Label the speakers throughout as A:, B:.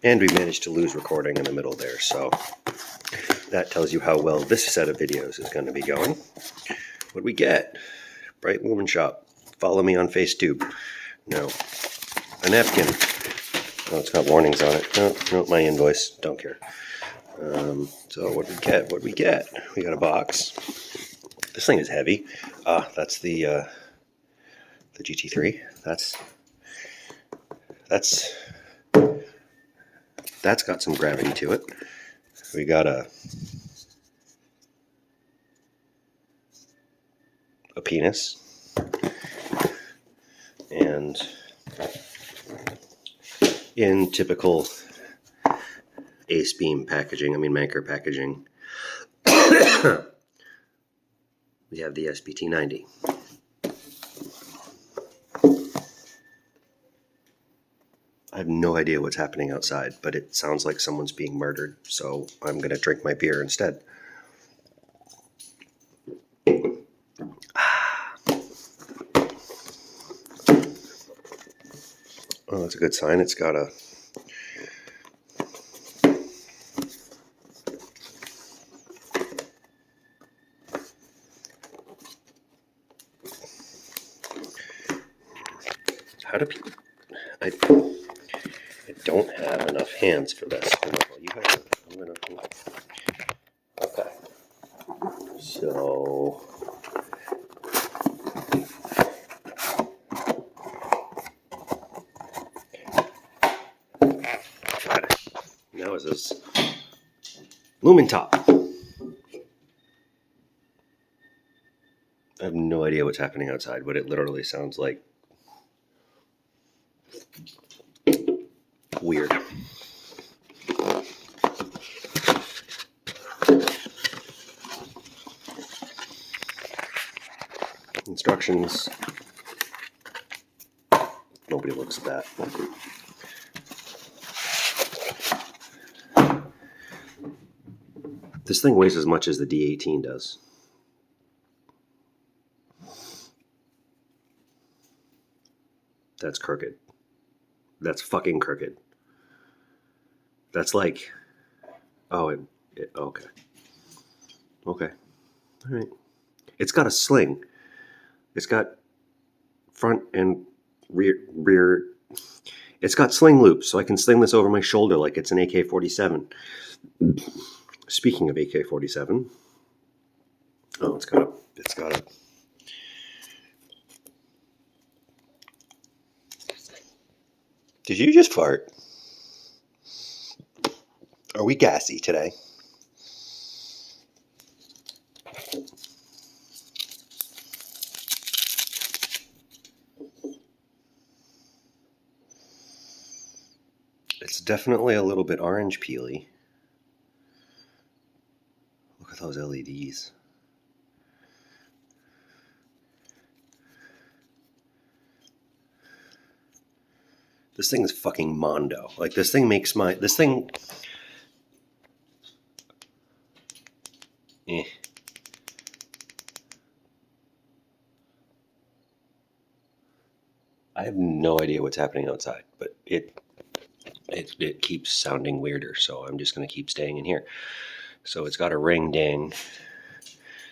A: And we managed to lose recording in the middle there, so that tells you how well this set of videos is going to be going. What we get? Bright Lumen Shop. Follow me on FaceTube. No. A napkin. Oh, it's got warnings on it. No, my invoice. Don't care. So what we get? We got a box. This thing is heavy. That's the GT3. That's got some gravity to it. We got a penis, and in typical Ace Beam packaging, Manker packaging, we have the SPT90. I have no idea what's happening outside, but it sounds like someone's being murdered, so I'm going to drink my beer instead. Oh, that's a good sign. It's got a... How do people... I don't have enough hands for this. You have it. I'm gonna... Okay. So... Got it. Now is this Lumen Top. I have no idea what's happening outside, but it literally sounds like weird. Instructions. Nobody looks at that. This thing weighs as much as the D18 does. That's crooked. That's fucking crooked. That's like... Oh, okay. Okay. All right. It's got a sling. It's got front and rear. It's got sling loops, so I can sling this over my shoulder like it's an AK-47. Speaking of AK-47, oh, it's got a. Did you just fart? Are we gassy today? It's definitely a little bit orange peely. Look at those LEDs. This thing is fucking mondo. Like, this thing makes my... This thing... I have no idea what's happening outside, but it keeps sounding weirder, so I'm just going to keep staying in here. So it's got a ring ding.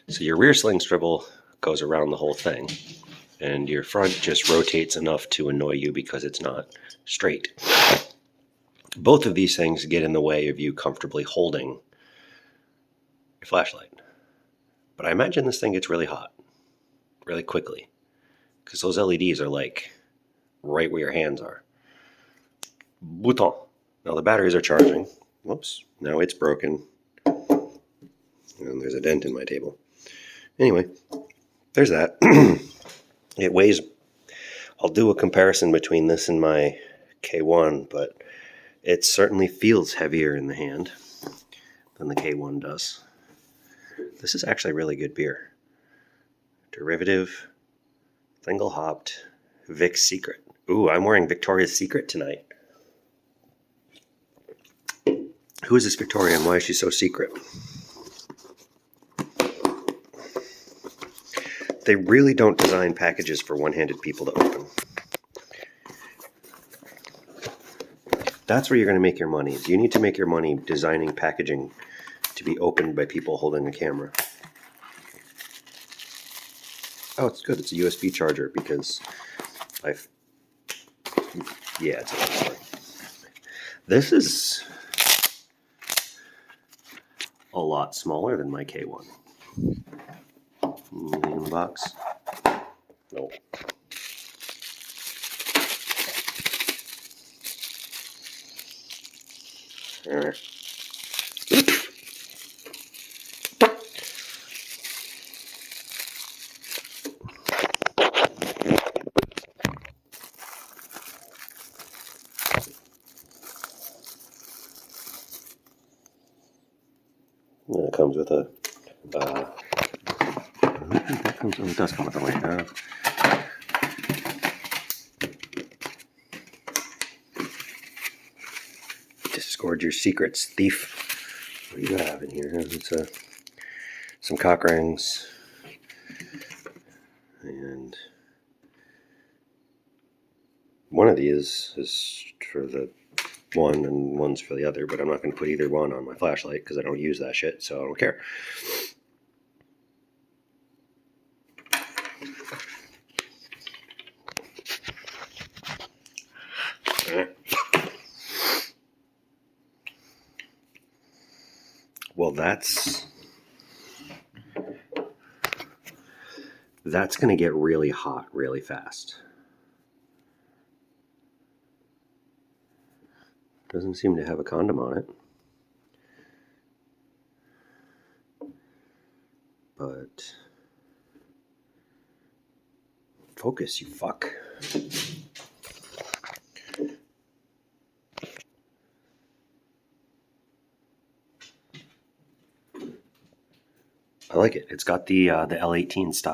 A: So your rear sling swivel goes around the whole thing, and your front just rotates enough to annoy you because it's not straight. Both of these things get in the way of you comfortably holding your flashlight. But I imagine this thing gets really hot really quickly because those LEDs are like right where your hands are. Bouton. Now the batteries are charging. Whoops. Now it's broken. And there's a dent in my table. Anyway, there's that. It weighs... I'll do a comparison between this and my K1, but it certainly feels heavier in the hand than the K1 does. This is actually really good beer. Derivative, single hopped, Vic's Secret. Ooh, I'm wearing Victoria's Secret tonight. Who is this Victoria and why is she so secret? They really don't design packages for one-handed people to open. That's where you're going to make your money. You need to make your money designing packaging to be opened by people holding a camera. Oh, it's good. It's a USB charger because yeah, it's a story. This is a lot smaller than my K1. Anything in the box? Nope. All right. And it comes with a. It does come with a light. Disgorge your secrets, thief. What do you have in here? It's some cock rings and one of these is for the one and one's for the other, but I'm not going to put either one on my flashlight because I don't use that shit, so I don't care. Well, that's going to get really hot really fast. Doesn't seem to have a condom on it. But focus, you fuck. I like it. It's got the L18 style.